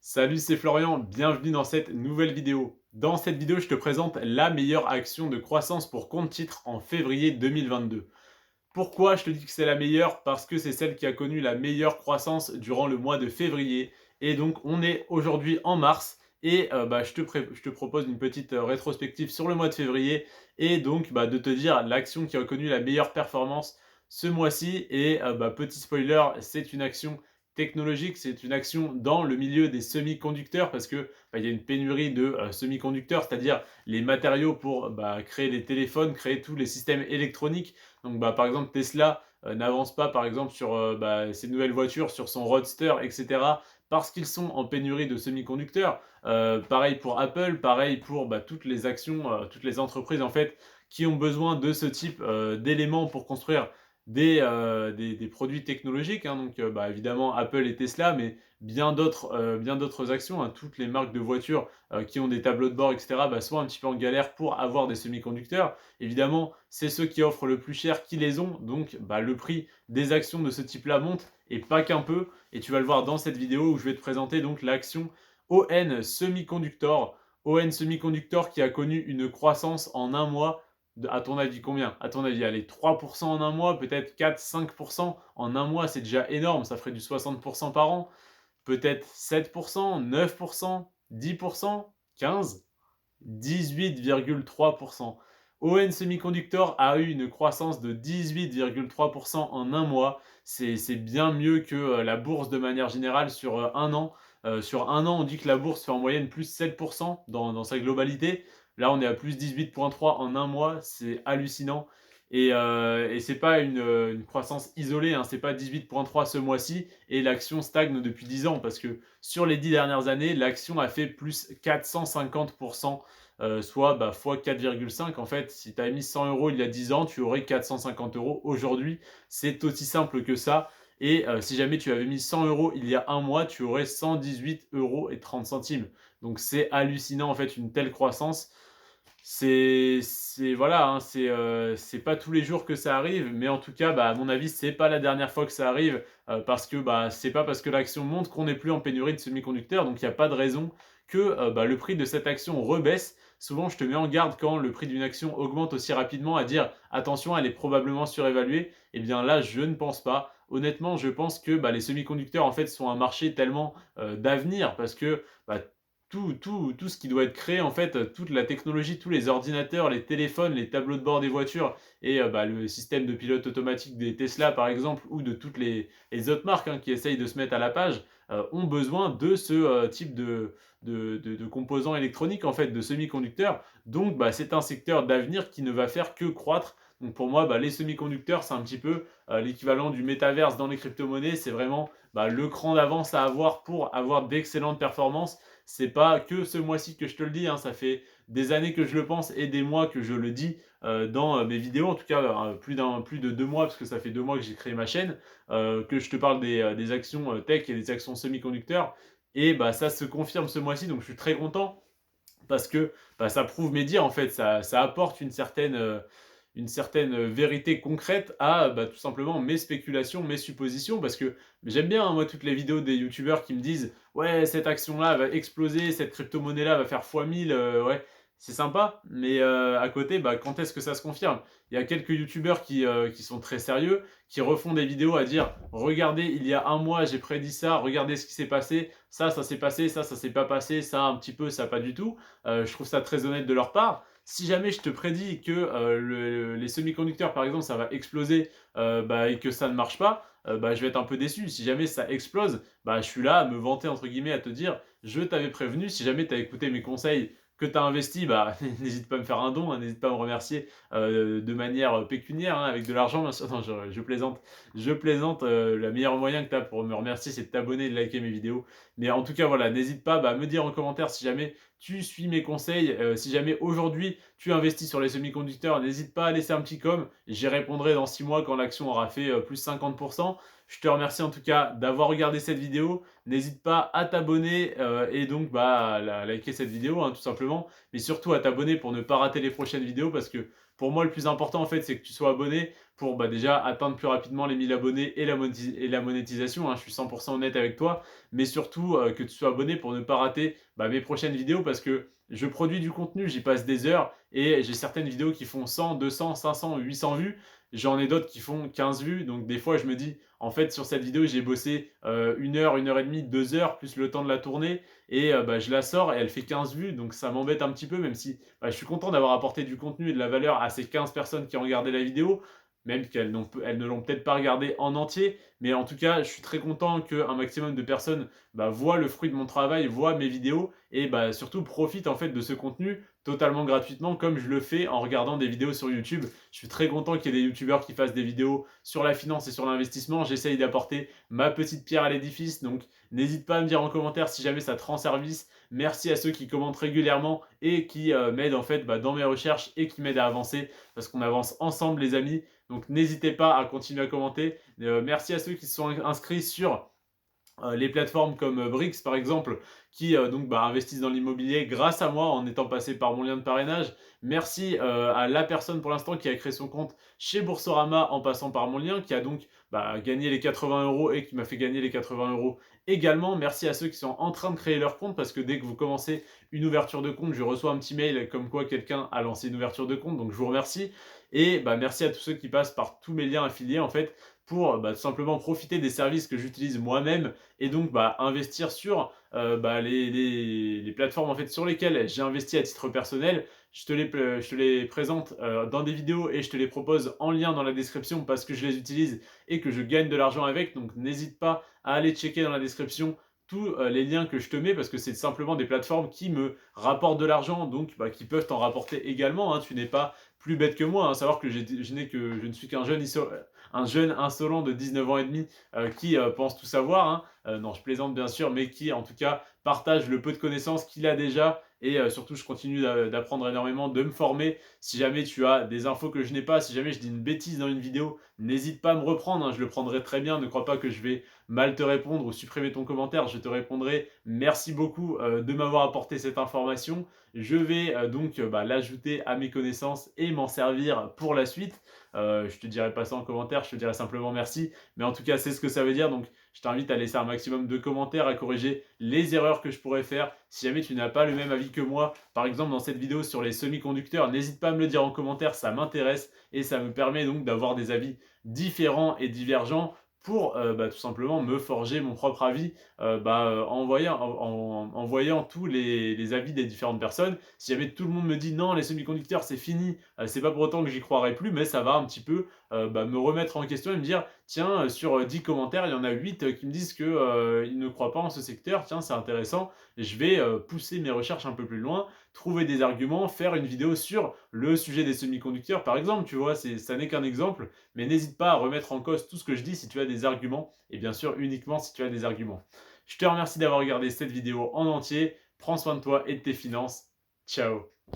Salut, c'est Florian, bienvenue dans cette nouvelle vidéo. Dans cette vidéo, je te présente la meilleure action de croissance pour compte titre en février 2022. Pourquoi je te dis que c'est la meilleure? Parce que c'est celle qui a connu la meilleure croissance durant le mois de février. Et donc, on est aujourd'hui en mars. Et je te propose une petite rétrospective sur le mois de février. Et donc, de te dire l'action qui a connu la meilleure performance ce mois-ci. Et petit spoiler, c'est une action technologique, c'est une action dans le milieu des semi-conducteurs parce que il y a une pénurie de semi-conducteurs, c'est-à-dire les matériaux pour créer les téléphones, créer tous les systèmes électroniques. Donc, par exemple, Tesla n'avance pas, par exemple, sur ses nouvelles voitures, sur son Roadster, etc., parce qu'ils sont en pénurie de semi-conducteurs. Pareil pour Apple, pareil pour toutes les actions, toutes les entreprises, en fait, qui ont besoin de ce type d'éléments pour construire des produits technologiques, hein. Donc, évidemment, Apple et Tesla, mais bien d'autres actions, hein. Toutes les marques de voitures qui ont des tableaux de bord, etc., sont un petit peu en galère pour avoir des semi-conducteurs. Évidemment, c'est ceux qui offrent le plus cher qui les ont, donc le prix des actions de ce type-là monte, et pas qu'un peu. Et tu vas le voir dans cette vidéo où je vais te présenter donc l'action ON Semiconductor. ON Semiconductor qui a connu une croissance en un mois. À ton avis, combien? À ton avis, allez, 3% en un mois, peut-être 4-5% en un mois, c'est déjà énorme, ça ferait du 60% par an. Peut-être 7%, 9%, 10%, 15%, 18,3%. ON Semiconductor a eu une croissance de 18,3% en un mois. C'est bien mieux que la bourse de manière générale sur un an. Sur un an, on dit que la bourse fait en moyenne plus 7% dans sa globalité. Là, on est à plus 18,3 en un mois. C'est hallucinant. Et c'est pas une croissance isolée, hein, c'est pas 18,3 ce mois-ci et l'action stagne depuis 10 ans parce que sur les 10 dernières années, l'action a fait plus 450%, soit fois 4,5. En fait, si tu as mis 100 euros il y a 10 ans, tu aurais 450 euros aujourd'hui. C'est aussi simple que ça. Et si jamais tu avais mis 100 euros il y a un mois, tu aurais 118 euros et 30 centimes. Donc c'est hallucinant en fait une telle croissance. Voilà, hein, c'est pas tous les jours que ça arrive, mais en tout cas, à mon avis, c'est pas la dernière fois que ça arrive, parce que, c'est pas parce que l'action monte qu'on n'est plus en pénurie de semi-conducteurs, donc il y a pas de raison que, le prix de cette action rebaisse. Souvent, je te mets en garde quand le prix d'une action augmente aussi rapidement à dire: «Attention, elle est probablement surévaluée». Eh bien là, je ne pense pas. Honnêtement, je pense que, les semi-conducteurs, en fait, sont un marché tellement, d'avenir parce que, tout ce qui doit être créé, en fait, toute la technologie, tous les ordinateurs, les téléphones, les tableaux de bord des voitures et le système de pilote automatique des Tesla, par exemple, ou de toutes les autres marques, hein, qui essayent de se mettre à la page, ont besoin de ce type de composants électroniques, en fait, de semi-conducteurs. Donc, c'est un secteur d'avenir qui ne va faire que croître. Donc, pour moi, les semi-conducteurs, c'est un petit peu l'équivalent du métaverse dans les crypto-monnaies. C'est vraiment le cran d'avance à avoir pour avoir d'excellentes performances. C'est pas que ce mois-ci que je te le dis, hein, ça fait des années que je le pense et des mois que je le dis dans mes vidéos, en tout cas plus de 2 mois, parce que ça fait 2 mois que j'ai créé ma chaîne, que je te parle des actions tech et des actions semi-conducteurs. Et ça se confirme ce mois-ci, donc je suis très content parce que ça prouve mes dires en fait, ça apporte une certaine vérité concrète à tout simplement mes spéculations, mes suppositions, parce que j'aime bien, hein, moi, toutes les vidéos des youtubeurs qui me disent: «Ouais, cette action-là va exploser, cette crypto-monnaie-là va faire fois 1000, ouais». C'est sympa, mais à côté, quand est-ce que ça se confirme? Il y a quelques youtubeurs qui sont très sérieux, qui refont des vidéos à dire: «Regardez, il y a un mois, j'ai prédit ça, regardez ce qui s'est passé, ça s'est passé, ça s'est pas passé, ça un petit peu, ça pas du tout». Je trouve ça très honnête de leur part. Si jamais je te prédis que les semi-conducteurs, par exemple, ça va exploser et que ça ne marche pas, je vais être un peu déçu. Si jamais ça explose, je suis là à me vanter, entre guillemets, à te dire: «Je t'avais prévenu, si jamais tu as écouté mes conseils, que tu as investi, n'hésite pas à me faire un don, hein, n'hésite pas à me remercier de manière pécuniaire, hein, avec de l'argent, bien sûr». Non, je plaisante. Je plaisante. Le meilleur moyen que tu as pour me remercier, c'est de t'abonner et de liker mes vidéos. Mais en tout cas, voilà, n'hésite pas à me dire en commentaire si jamais tu suis mes conseils. Si jamais aujourd'hui tu investis sur les semi-conducteurs, n'hésite pas à laisser un petit com. J'y répondrai dans 6 mois quand l'action aura fait plus 50%. Je te remercie en tout cas d'avoir regardé cette vidéo. N'hésite pas à t'abonner et donc bah, à liker cette vidéo hein, tout simplement. Mais surtout à t'abonner pour ne pas rater les prochaines vidéos parce que pour moi le plus important en fait c'est que tu sois abonné pour bah, déjà atteindre plus rapidement les 1000 abonnés et la monétisation. Hein, je suis 100% honnête avec toi. Mais surtout que tu sois abonné pour ne pas rater bah, mes prochaines vidéos parce que je produis du contenu, j'y passe des heures et j'ai certaines vidéos qui font 100, 200, 500, 800 vues. J'en ai d'autres qui font 15 vues. Donc des fois je me dis en fait, sur cette vidéo, j'ai bossé 1 heure et demie, 2 heures, plus le temps de la tourner. Et bah, je la sors et elle fait 15 vues. Donc ça m'embête un petit peu, même si bah, je suis content d'avoir apporté du contenu et de la valeur à ces 15 personnes qui ont regardé la vidéo. Même elles ne l'ont peut-être pas regardé en entier. Mais en tout cas, je suis très content qu'un maximum de personnes bah, voient le fruit de mon travail, voient mes vidéos et bah, surtout profitent en fait de ce contenu totalement gratuitement comme je le fais en regardant des vidéos sur YouTube. Je suis très content qu'il y ait des youtubeurs qui fassent des vidéos sur la finance et sur l'investissement. J'essaye d'apporter ma petite pierre à l'édifice. Donc n'hésite pas à me dire en commentaire si jamais ça te rend service. Merci à ceux qui commentent régulièrement et qui m'aident en fait bah, dans mes recherches et qui m'aident à avancer parce qu'on avance ensemble les amis. Donc n'hésitez pas à continuer à commenter. Merci à ceux qui se sont inscrits sur les plateformes comme Brix par exemple qui donc bah, investissent dans l'immobilier grâce à moi en étant passé par mon lien de parrainage. Merci à la personne pour l'instant qui a créé son compte chez Boursorama en passant par mon lien, qui a donc bah, gagné les 80 euros et qui m'a fait gagner les 80 euros également. Merci à ceux qui sont en train de créer leur compte parce que dès que vous commencez une ouverture de compte, je reçois un petit mail comme quoi quelqu'un a lancé une ouverture de compte, donc je vous remercie. Et bah, merci à tous ceux qui passent par tous mes liens affiliés en fait pour bah, tout simplement profiter des services que j'utilise moi-même et donc bah, investir sur bah, les plateformes en fait, sur lesquelles j'ai investi à titre personnel. Je te les présente dans des vidéos et je te les propose en lien dans la description parce que je les utilise et que je gagne de l'argent avec. Donc n'hésite pas à aller checker dans la description tous les liens que je te mets parce que c'est simplement des plateformes qui me rapportent de l'argent, donc bah, qui peuvent t'en rapporter également. Hein. Tu n'es pas plus bête que moi, hein. Savoir que je ne suis qu'un un jeune insolent de 19 ans et demi qui pense tout savoir. Hein. Non, je plaisante bien sûr, mais qui en tout cas partage le peu de connaissances qu'il a déjà. Et surtout, je continue d'apprendre énormément, de me former. Si jamais tu as des infos que je n'ai pas, si jamais je dis une bêtise dans une vidéo, n'hésite pas à me reprendre. Hein, je le prendrai très bien. Ne crois pas que je vais mal te répondre ou supprimer ton commentaire. Je te répondrai. Merci beaucoup de m'avoir apporté cette information. Je vais donc bah, l'ajouter à mes connaissances et m'en servir pour la suite. Je te dirai pas ça en commentaire, je te dirai simplement merci. Mais en tout cas, c'est ce que ça veut dire. Donc, je t'invite à laisser un maximum de commentaires, à corriger les erreurs que je pourrais faire. Si jamais tu n'as pas le même avis que moi, par exemple dans cette vidéo sur les semi-conducteurs, n'hésite pas à me le dire en commentaire, ça m'intéresse et ça me permet donc d'avoir des avis différents et divergents pour bah, tout simplement me forger mon propre avis en voyant tous les avis des différentes personnes. Si jamais tout le monde me dit non, les semi-conducteurs c'est fini, c'est pas pour autant que j'y croirai plus, mais ça va un petit peu bah, me remettre en question et me dire tiens, sur 10 commentaires, il y en a 8 qui me disent qu'ils ne croient pas en ce secteur, tiens, c'est intéressant, je vais pousser mes recherches un peu plus loin, trouver des arguments, faire une vidéo sur le sujet des semi-conducteurs par exemple, tu vois, ça n'est qu'un exemple, mais n'hésite pas à remettre en cause tout ce que je dis si tu as des arguments, et bien sûr uniquement si tu as des arguments. Je te remercie d'avoir regardé cette vidéo en entier, prends soin de toi et de tes finances, ciao.